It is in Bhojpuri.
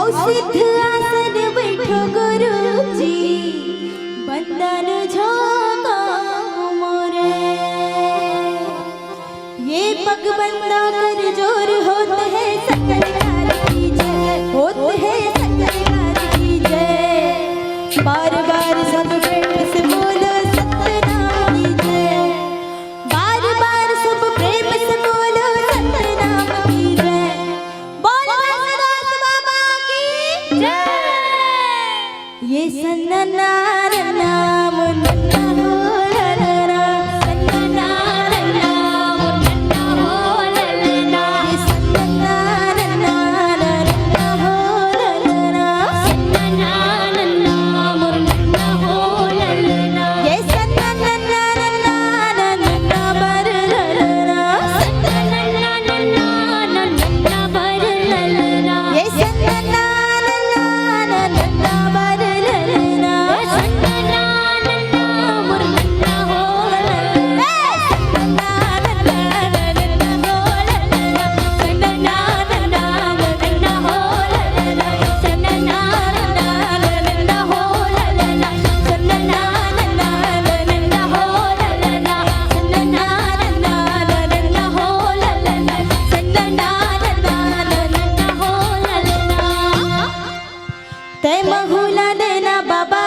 सिद्ध आसन बैठो गुरुजी बंदन झोंका मोरे। ये पग बंदा कर जोर होते हैं सरकार की जय, होते हैं सरकार की जय। बार बार सब प्रेम से बोलो सतनाम की जय, बार बार सब प्रेम से बोलो सतनाम की जय। बोलो दास बाबा की जय। ये सन्नार नाम नन्ना हो ललना, सन्नार नाम नन्ना हो ललना। ये सन्नार नाम नन्ना हो ललना, सन्नार नाम नन्ना हो ललना। ये सन्नार नाम नन्ना बर ललना, सन्नार नाम नन्ना बर ललना। ये सन्नार नाम नन्ना बर ललना, सन्नार नाम नन्ना हो ललना। सन्नार नाम नन्ना हो ललना, सन्नार नाम नन्ना हो ललना। सन्नार नाम नन्ना हो ललना, सन्नार नाम नन्ना हो ललना। सन्नार नाम नन्ना हो ललना, सन्नार नाम नन्ना हो ललना। तै महुला देना बाबा